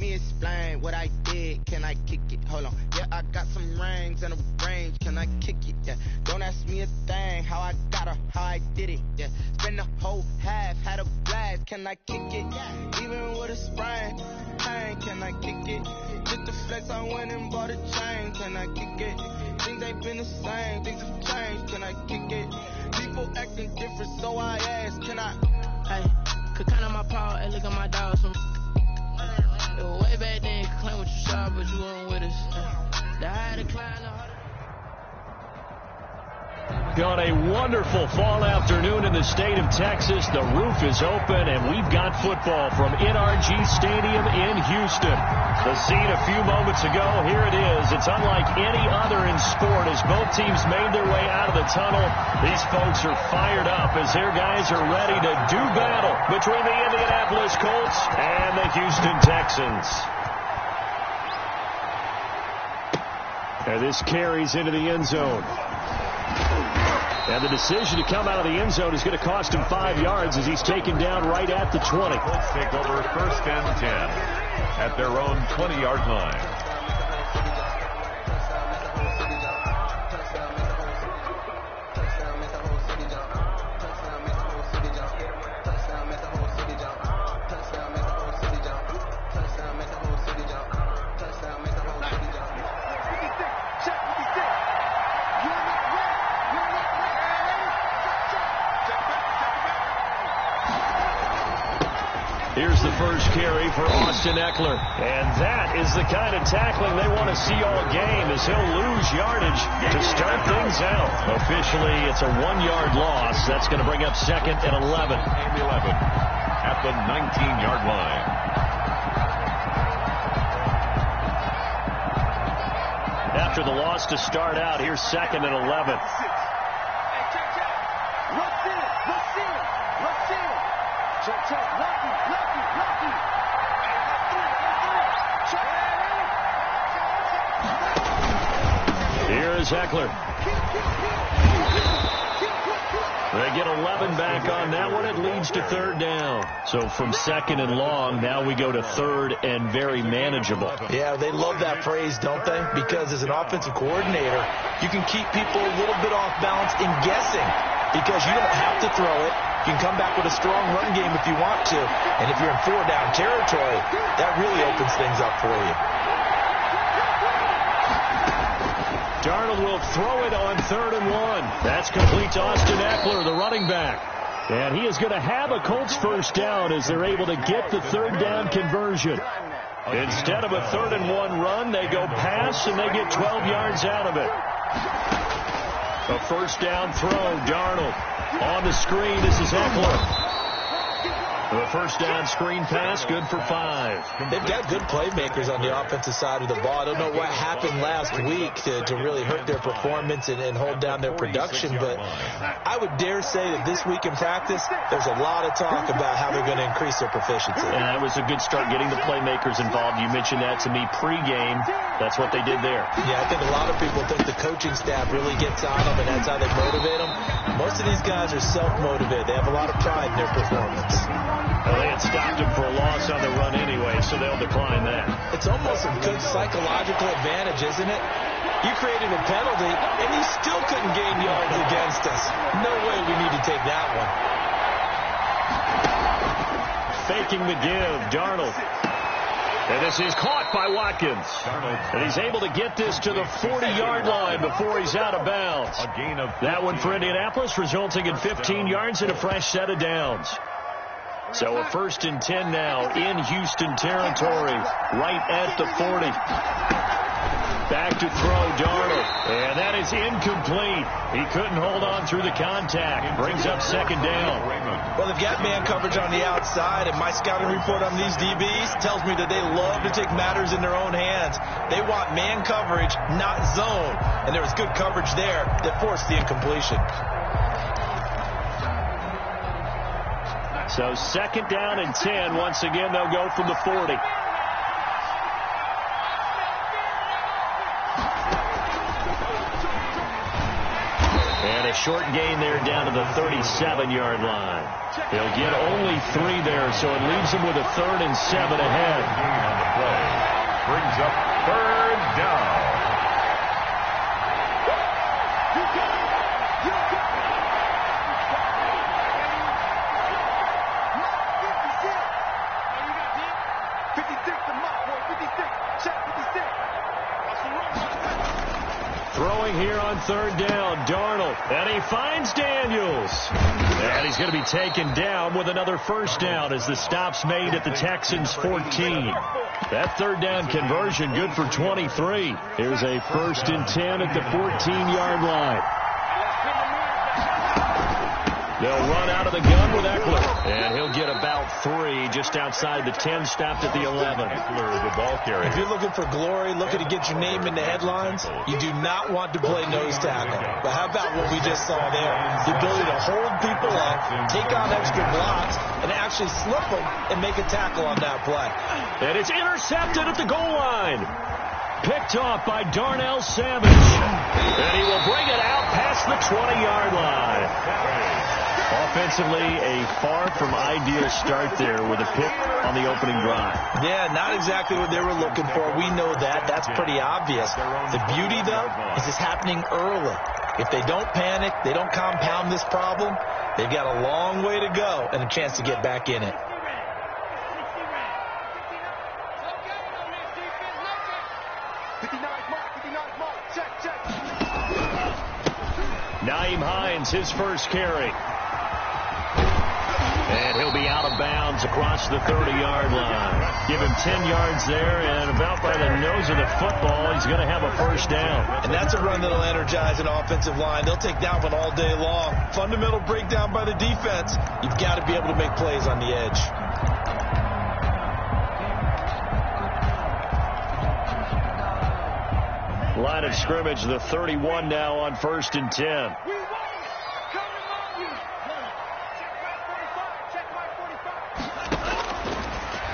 me explain what I did. Can I kick it? Hold on. Yeah, I got some rings and a range. Can I kick it? Yeah. Don't ask me a thing. How I got her, how I did it. Yeah. Spend the whole half, had a blast. Can I kick it? Yeah. Even with a sprain, pain. Can I kick it? Just the flex, I went and bought a chain. Can I kick it? Things ain't been the same. Things have changed. Can I kick it? People acting different, so I ask. Can I? Hey, could count on my power and look at my dogs. It was way back then, you could claim what you saw, but you weren't with us. The higher the climb, the harder. On a wonderful fall afternoon in the state of Texas, the roof is open, and we've got football from NRG Stadium in Houston. The scene a few moments ago, here it is. It's unlike any other in sport as both teams made their way out of the tunnel. These folks are fired up as their guys are ready to do battle between the Indianapolis Colts and the Houston Texans. And this carries into the end zone. And the decision to come out of the end zone is going to cost him 5 yards as he's taken down right at the 20. Colts take over 1st and 10 at their own 20-yard line. Here's the first carry for Austin Eckler. And that is the kind of tackling they want to see all game as he'll lose yardage to start things out. Officially, it's a 1-yard loss. That's going to bring up 2nd and 11. At the 19-yard line. After the loss to start out, here's 2nd and 11. Here's Eckler. They get 11 back on that one. It leads to 3rd down. So from 2nd and long, now we go to 3rd and very manageable. Yeah, they love that phrase, don't they? Because as an offensive coordinator, you can keep people a little bit off balance in guessing because you don't have to throw it. You can come back with a strong run game if you want to. And if you're in 4-down territory, that really opens things up for you. Darnold will throw it on 3rd and 1. That's complete to Austin Eckler, the running back. And he is going to have a Colts first down as they're able to get the 3rd down conversion. Instead of a 3rd and 1 run, they go pass and they get 12 yards out of it. A first down throw, Darnold. On the screen, this is Eckler. The first down screen pass, good for 5. They've got good playmakers on the offensive side of the ball. I don't know what happened last week to really hurt their performance and hold down their production, but I would dare say that this week in practice, there's a lot of talk about how they're going to increase their proficiency. Yeah, it was a good start getting the playmakers involved. You mentioned that to me pregame. That's what they did there. Yeah, I think a lot of people think the coaching staff really gets on them, and that's how they motivate them. Most of these guys are self-motivated. They have a lot of pride in their performance. Well, they had stopped him for a loss on the run anyway, so they'll decline that. It's almost a good psychological advantage, isn't it? You created a penalty, and you still couldn't gain yards against us. No way we need to take that one. Faking the give, Darnold. And this is caught by Watkins. And he's able to get this to the 40-yard line before he's out of bounds. A gain of that one for Indianapolis, resulting in 15 yards and a fresh set of downs. So a 1st and 10 now in Houston territory, right at the 40. Back to throw, Darnold. And that is incomplete. He couldn't hold on through the contact. Brings up 2nd down. Well, they've got man coverage on the outside, and my scouting report on these DBs tells me that they love to take matters in their own hands. They want man coverage, not zone. And there was good coverage there that forced the incompletion. So 2nd down and 10. Once again, they'll go from the 40. And a short gain there down to the 37-yard line. He'll get only 3 there, so it leaves him with a 3rd and 7 ahead. Gain on the play brings up 3rd down. Throwing here on 3rd down, Darnold, and he finds Daniels. And he's going to be taken down with another 1st down as the stop's made at the Texans' 14. That 3rd down conversion good for 23. Here's a 1st and 10 at the 14-yard line. They'll run out of the gun with Eckler, and he'll get about 3 just outside the 10, stopped at the 11. Eckler, the ball carrier. If you're looking for glory, looking to get your name in the headlines, you do not want to play nose tackle. But how about what we just saw there? The ability to hold people up, take on extra blocks, and actually slip them and make a tackle on that play. And it's intercepted at the goal line. Picked off by Darnell Savage. And he will bring it out past the 20-yard line. Offensively, a far from ideal start there with a pick on the opening drive. Yeah, not exactly what they were looking for. We know that. That's pretty obvious. The beauty, though, is it's happening early. If they don't panic, they don't compound this problem, they've got a long way to go and a chance to get back in it. Nyheim Hines, his first carry. And he'll be out of bounds across the 30-yard line. Give him 10 yards there, and about by the nose of the football, he's going to have a 1st down. And that's a run that'll energize an offensive line. They'll take that one all day long. Fundamental breakdown by the defense. You've got to be able to make plays on the edge. Line of scrimmage, the 31 now on 1st and 10.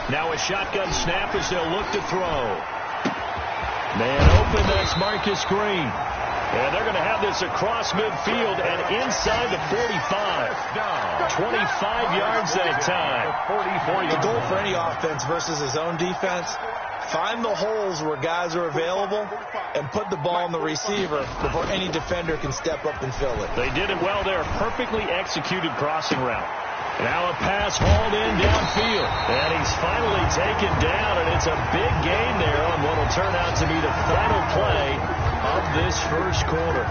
Now a shotgun snap as they'll look to throw. Man open, that's Marcus Green. And they're going to have this across midfield and inside the 45. 25 yards that time. The goal for any offense versus his own defense, find the holes where guys are available and put the ball on the receiver before any defender can step up and fill it. They did it well there. Perfectly executed crossing route. Now a pass hauled in downfield. And he's finally taken down, and it's a big gain there on what will turn out to be the final play of this 1st quarter.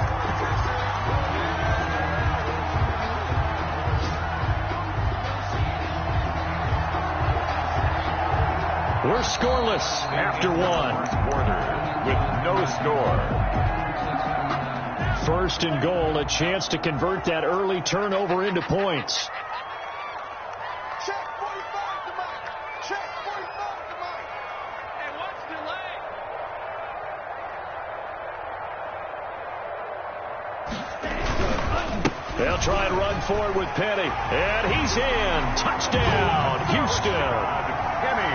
We're scoreless after 1. Quarter with no score. 1st and goal, a chance to convert that early turnover into points. They'll try and run forward with Penny. And he's in. Touchdown, Houston. Penny.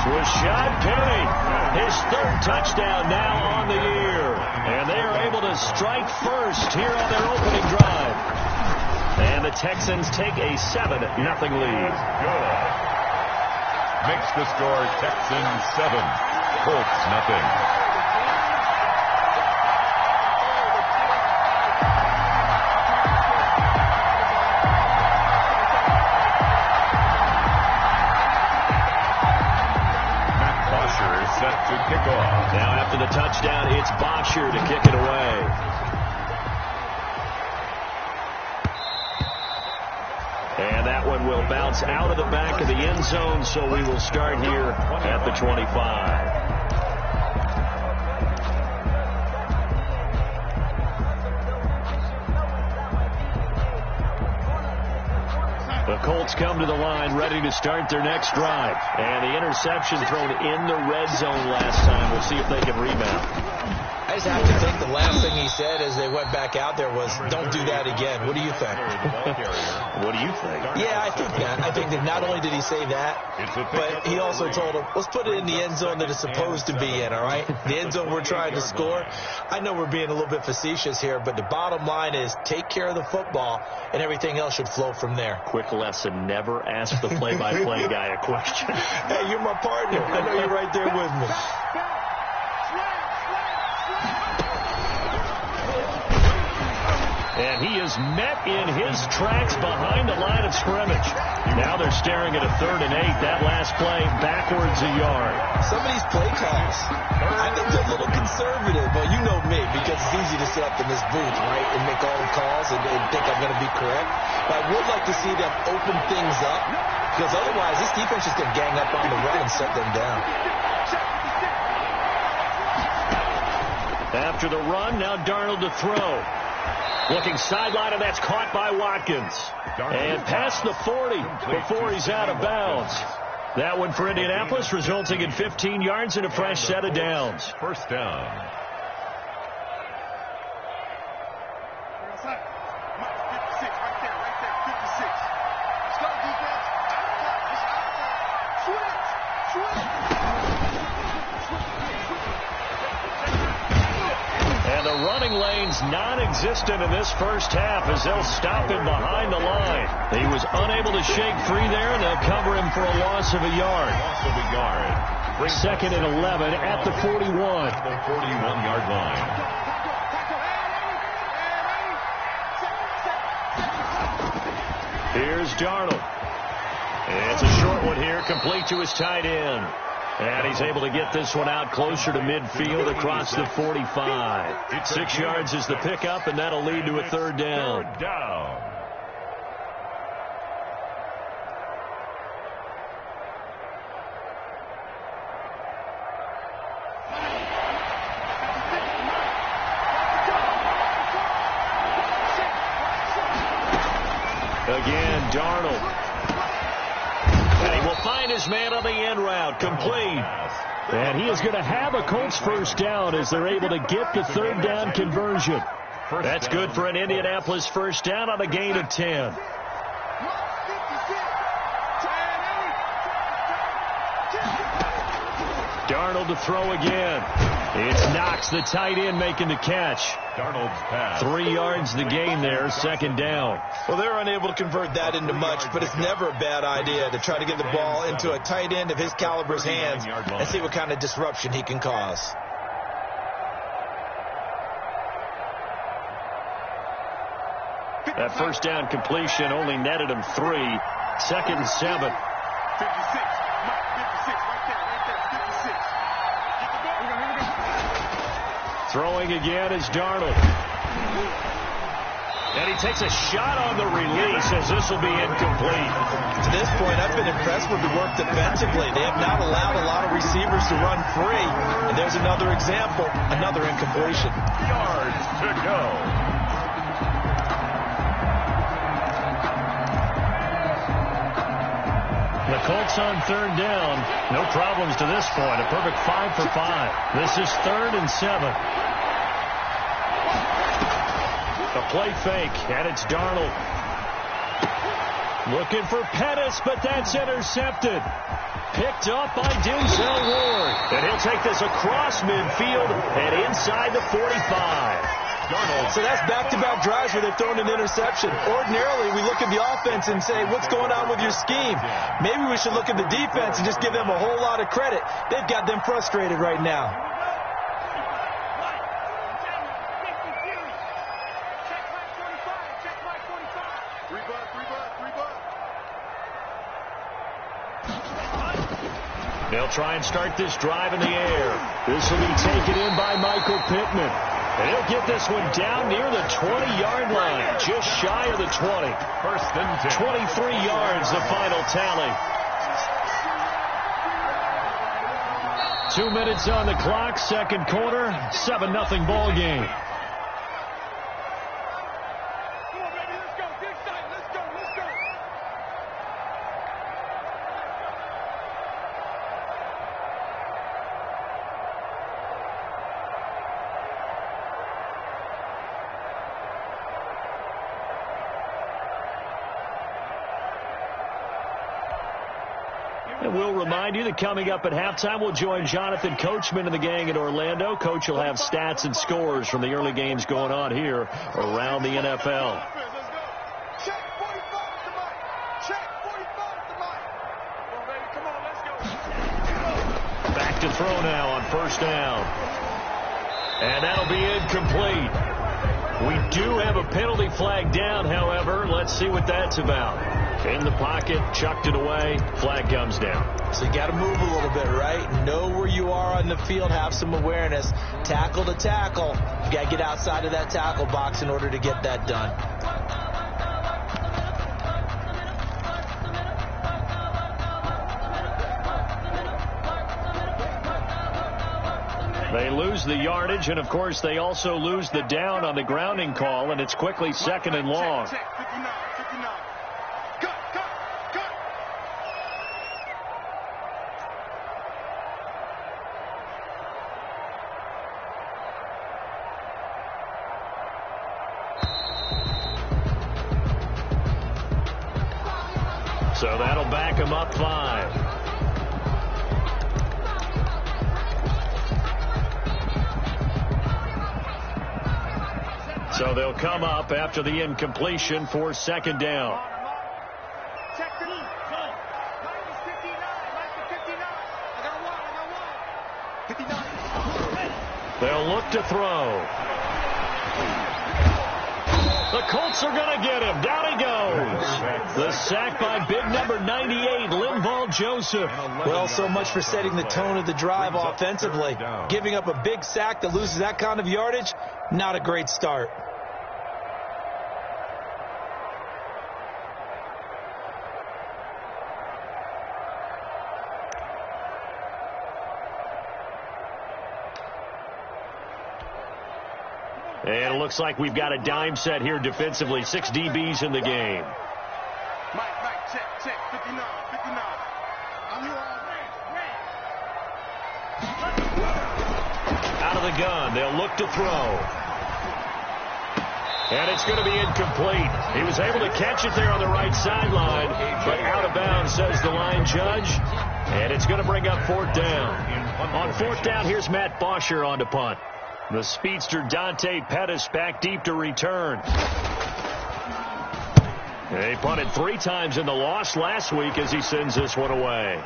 Rashad Penny. His 3rd touchdown now on the year. And they are able to strike first here on their opening drive. And the Texans take a 7-0 lead. Good. Makes the score Texans 7, Colts 0. To kick off. Now after the touchdown, it's Boxer to kick it away. And that one will bounce out of the back of the end zone, so we will start here at the 25. The Colts come to the line ready to start their next drive. And the interception thrown in the red zone last time. We'll see if they can rebound. I just have to think the last thing he said as they went back out there was, don't do that again. What do you think? What do you think? Yeah, I think that. I think that not only did he say that, but he also told him, let's put it in the end zone that it's supposed to be in, all right? The end zone we're trying to score. I know we're being a little bit facetious here, but the bottom line is take care of the football, and everything else should flow from there. Quick lesson, never ask the play-by-play guy a question. Hey, you're my partner. I know you're right there with me. And he is met in his tracks behind the line of scrimmage. Now they're staring at a 3rd and 8. That last play backwards a yard. Some of these play calls, I think they're a little conservative. Well, you know me, because it's easy to sit up in this booth, right, and make all the calls and think I'm going to be correct. But I would like to see them open things up, because otherwise this defense is going to gang up on the run and shut them down. After the run, now Darnold to throw. Looking sideline, and that's caught by Watkins. And past the 40 before he's out of bounds. That one for Indianapolis, resulting in 15 yards and a fresh set of downs. First down. And the running lane's non-existent in this first half as they'll stop him behind the line. He was unable to shake free there, and they'll cover him for a loss of a yard. Loss of a yard. 2nd and 11 at the 41. The 41-yard line. Here's Darnold. It's a short one here, complete to his tight end. And he's able to get this one out closer to midfield across the 45. 6 yards is the pickup, and that'll lead to a 3rd down. Third down. Again, Darnold. And he will find his man on the end route, complete. And he is going to have a Colts first down as they're able to get the 3rd down conversion. That's good for an Indianapolis first down on a gain of 10. Darnold to throw again. It's Knox, the tight end, making the catch. Darnold's pass. 3 yards the gain there, 2nd down. Well, they're unable to convert that into much, but it's never a bad idea to try to get the ball into a tight end of his caliber's hands and see what kind of disruption he can cause. That first down completion only netted him 3. 2nd and 7. 56. Throwing again is Darnold. And he takes a shot on the release as this will be incomplete. To this point, I've been impressed with the work defensively. They have not allowed a lot of receivers to run free. And there's another example, another incompletion. Yards to go. The Colts on 3rd down. No problems to this point. A perfect 5 for 5. This is 3rd and 7. A play fake, and it's Darnold. Looking for Pettis, but that's intercepted. Picked up by Denzel Ward. And he'll take this across midfield and inside the 45. So that's back-to-back drives where they've thrown an interception. Ordinarily, we look at the offense and say, what's going on with your scheme? Maybe we should look at the defense and just give them a whole lot of credit. They've got them frustrated right now. They'll try and start this drive in the air. This will be taken in by Michael Pittman. And he'll get this one down near the 20-yard line, just shy of the 20. First and 10. 23 yards, the final tally. 2 minutes on the clock, 2nd quarter, 7-0 ball game. And we'll remind you that coming up at halftime, we'll join Jonathan Coachman and the gang in Orlando. Coach will have stats and scores from the early games going on here around the NFL. Back to throw now on first down. And that'll be incomplete. We do have a penalty flag down, however. Let's see what that's about. In the pocket, chucked it away, flag comes down. So you got to move a little bit, right? Know where you are on the field, have some awareness. Tackle to tackle. You got to get outside of that tackle box in order to get that done. They lose the yardage, and, of course, they also lose the down on the grounding call, and it's quickly second and long. So that'll back him up 5. So they'll come up after the incompletion for second down. They'll look to throw. The Colts are going to get him. Down he goes. The sack by big number 98, Linval Joseph. Well, so much for setting the tone of the drive offensively. Giving up a big sack that loses that kind of yardage, not a great start. And it looks like we've got a dime set here defensively. 6 DBs in the game. Mike, check, 59. Out of the gun, they'll look to throw. And it's going to be incomplete. He was able to catch it there on the right sideline, but out of bounds, says the line judge. And it's going to bring up fourth down. On fourth down, here's Matt Bosher on to punt. The speedster Dante Pettis back deep to return. They punted 3 times in the loss last week as he sends this one away.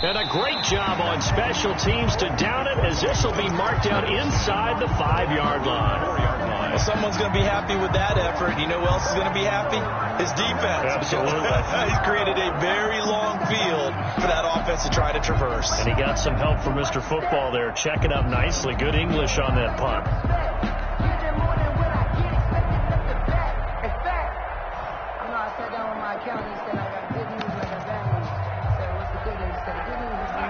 And a great job on special teams to down it, as this will be marked out inside the 5-yard line. Well, someone's going to be happy with that effort. You know who else is going to be happy? His defense. Absolutely. He's created a very long field for that offense to try to traverse. And he got some help from Mr. Football there, checking up nicely. Good English on that punt.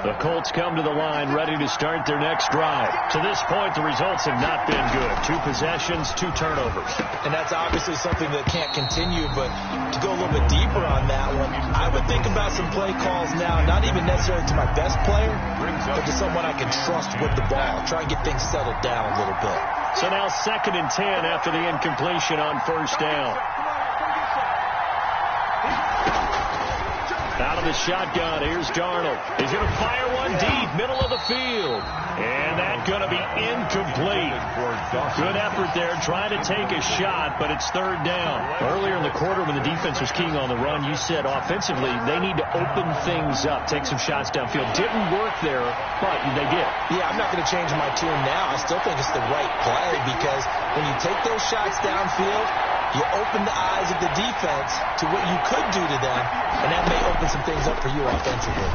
The Colts come to the line ready to start their next drive. To this point, the results have not been good. 2 possessions, 2 turnovers. And that's obviously something that can't continue, but to go a little bit deeper on that one, I would think about some play calls now, not even necessarily to my best player, but to someone I can trust with the ball. Try and get things settled down a little bit. So now 2nd and 10 after the incompletion on first down. Out of the shotgun, here's Darnold. He's going to fire one deep, middle of the field. And that's going to be incomplete. Good effort there, trying to take a shot, but it's third down. Earlier in the quarter when the defense was keying on the run, you said offensively they need to open things up, take some shots downfield. Didn't work there, but they did. Yeah, I'm not going to change my tune now. I still think it's the right play because when you take those shots downfield, you open the eyes of the defense to what you could do to them, and that may open some things up for you offensively.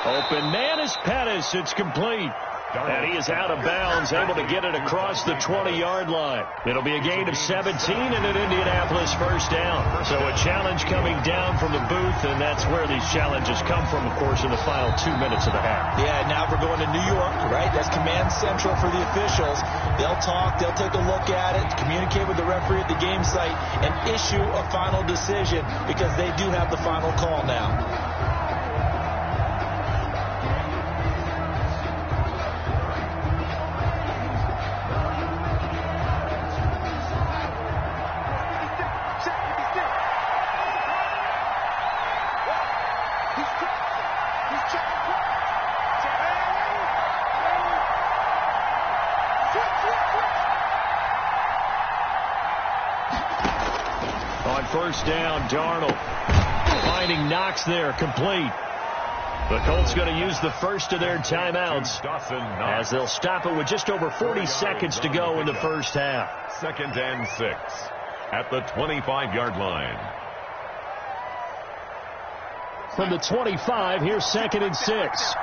Open man is Pettis. It's complete. And he is out of bounds, able to get it across the 20-yard line. It'll be a gain of 17 and an Indianapolis first down. So a challenge coming down from the booth, and that's where these challenges come from, of course, in the final 2 minutes of the half. Yeah, now we're going to New York, right? That's command central for the officials. They'll talk, they'll take a look at it, communicate with the referee at the game site, and issue a final decision because they do have the final call now. first down. Darnold finding Knox there, complete. The Colts going to use the first of their timeouts as they'll stop it with just over 40 seconds to go in the first half. 2nd and 6 at the 25-yard line. From the 25, here's 2nd and 6.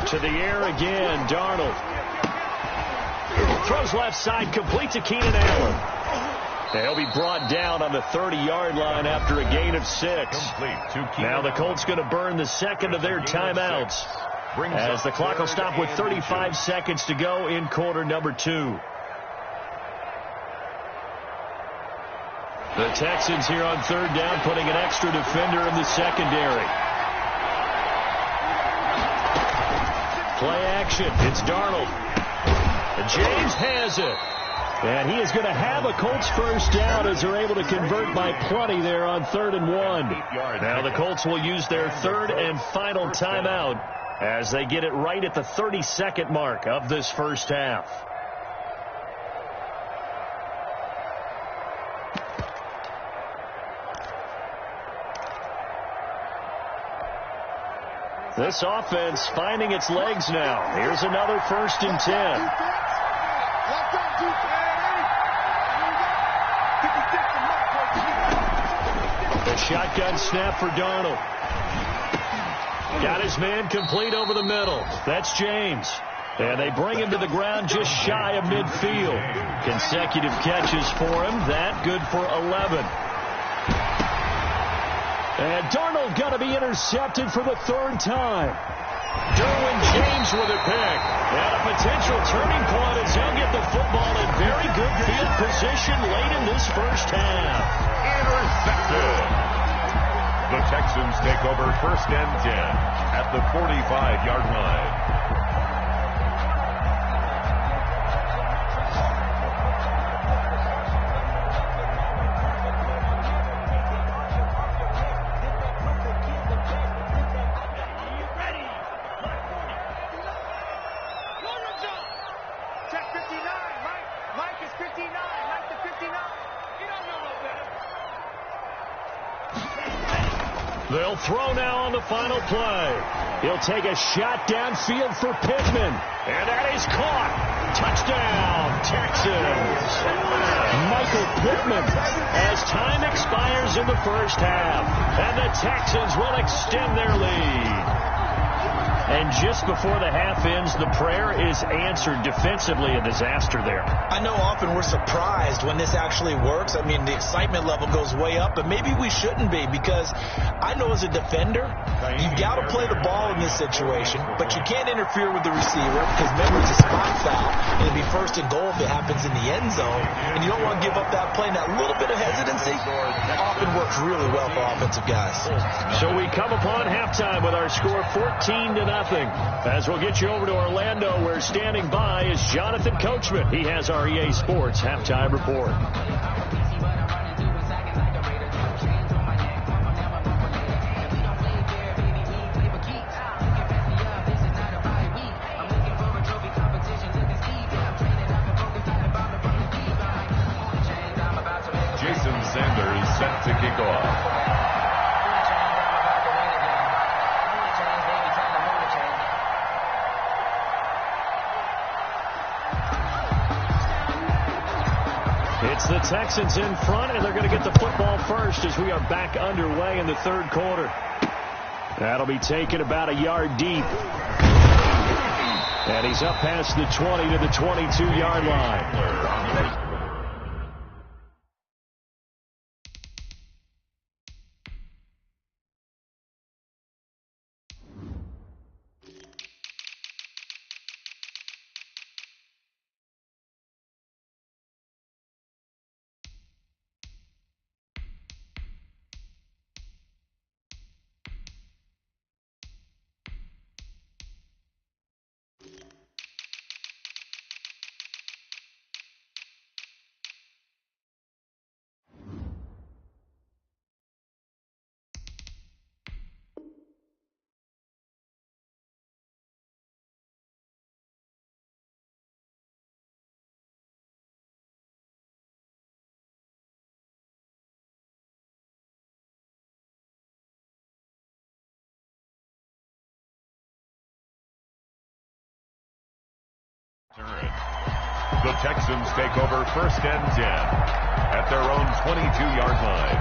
To the air again, Darnold. Throws left side, complete to Keenan Allen. They'll be brought down on the 30-yard line after a gain of 6. Now the Colts going to burn the second of their timeouts as the clock will stop with 35 seconds to go in quarter number 2. The Texans here on 3rd down putting an extra defender in the secondary. Play action. It's Darnold. And James has it. And he is going to have a Colts first down as they're able to convert by plenty there on 3rd and 1. Now the Colts will use their 3rd and final timeout as they get it right at the 30-second mark of this first half. This offense finding its legs now. Here's another 1st and 10. The shotgun snap for Darnold. Got his man complete over the middle. That's James. And they bring him to the ground just shy of midfield. Consecutive catches for him. That good for 11. And Darnold got to be intercepted for the 3rd time. Derwin James with a pick. And a potential turning point as he'll get the football in very good field position late in this first half. Intercepted. The Texans take over 1st and 10 at the 45-yard line. They'll throw now on the final play. He'll take a shot downfield for Pittman. And that is caught. Touchdown, Texans. Michael Pittman as time expires in the first half. And the Texans will extend their lead. And just before the half ends, the prayer is answered defensively. A disaster there. I know often we're surprised when this actually works. I mean, the excitement level goes way up, but maybe we shouldn't be, because I know as a defender, you've got to play the ball in this situation, but you can't interfere with the receiver because, remember, it's a spot foul, and it'll be 1st and goal if it happens in the end zone, and you don't want to give up that play. And that little bit of hesitancy often works really well for offensive guys. So we come upon halftime with our score 14-0. As we'll get you over to Orlando, where standing by is Jonathan Coachman. He has our EA Sports halftime report. Jason Sanders set to kick off. It's the Texans in front, and they're going to get the football first as we are back underway in the 3rd quarter. That'll be taken about a yard deep. And he's up past the 20 to the 22-yard line. The Texans take over 1st and 10 at their own 22-yard line.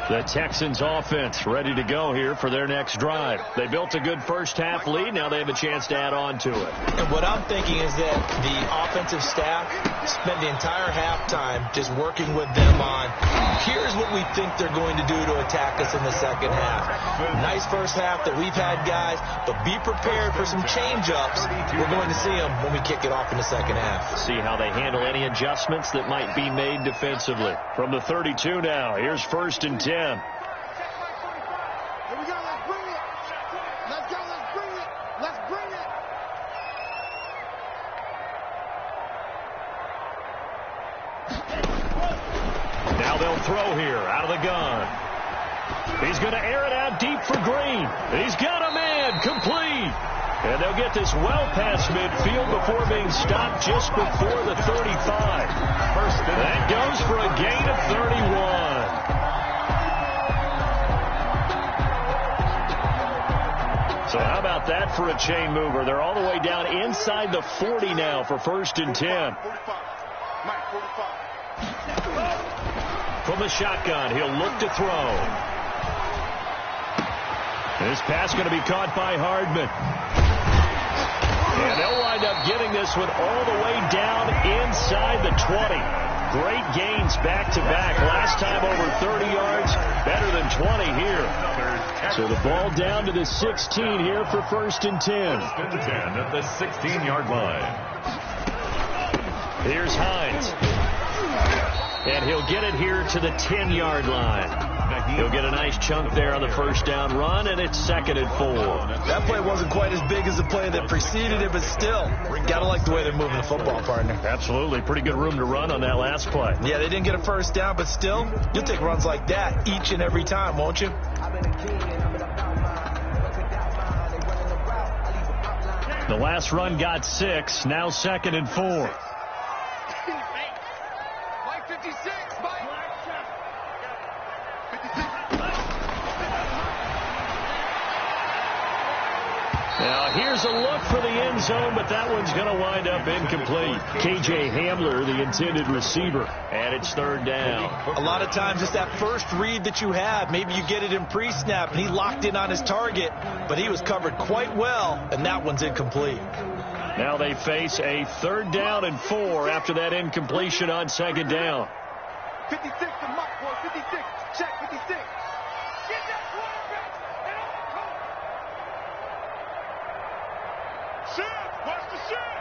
The Texans offense ready to go here for their next drive. They built a good first half lead. Now they have a chance to add on to it. And what I'm thinking is that the offensive staff spent the entire halftime just working with them on, here's what we think they're going to do to attack us in the second half. Nice first half that we've had, guys, but be prepared for some change-ups. We're going to see them when we kick it off in the second half. See how they handle any adjustments that might be made defensively. From the 32 now, here's 1st and 10. Here we go, let's bring it. Let's go, let's bring it. Let's bring it. Now they'll throw here out of the gun. He's going to air it out deep for Green. He's got a man, complete. And they'll get this well past midfield before being stopped just before the 35. That goes for a gain of 31. So how about that for a chain mover? They're all the way down inside the 40 now for 1st and 10. From the shotgun, he'll look to throw. This pass going to be caught by Hardman. And they'll wind up getting this one all the way down inside the 20. Great gains back-to-back. Last time over 30 yards, better than 20 here. So the ball down to the 16 here for 1st and 10. 1st and 10 at the 16-yard line. Here's Hines. And he'll get it here to the 10-yard line. He'll get a nice chunk there on the first down run, and it's 2nd and 4. That play wasn't quite as big as the play that preceded it, but still, got to like the way they're moving the football, partner. Absolutely. Pretty good room to run on that last play. Yeah, they didn't get a first down, but still, you'll take runs like that each and every time, won't you? The last run got 6. Now 2nd and 4. Mike 56, Mike. 56. Now here's a look for the end zone, but that one's going to wind up incomplete. K.J. Hamler, the intended receiver, and it's 3rd down. A lot of times it's that first read that you have. Maybe you get it in pre-snap, and he locked in on his target, but he was covered quite well, and that one's incomplete. Now they face a 3rd down and 4 after that incompletion on 2nd down. 56 to Mike, boy. 56. Check 56. Get that quarterback and on the court. Shit. Watch the shit.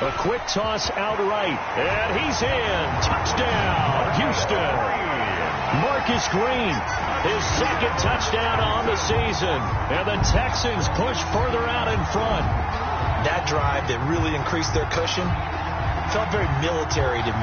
A quick toss out right, and he's in. Touchdown, Houston. Marcus Green, his 2nd touchdown on the season, and the Texans push further out in front. That drive that really increased their cushion felt very military to me.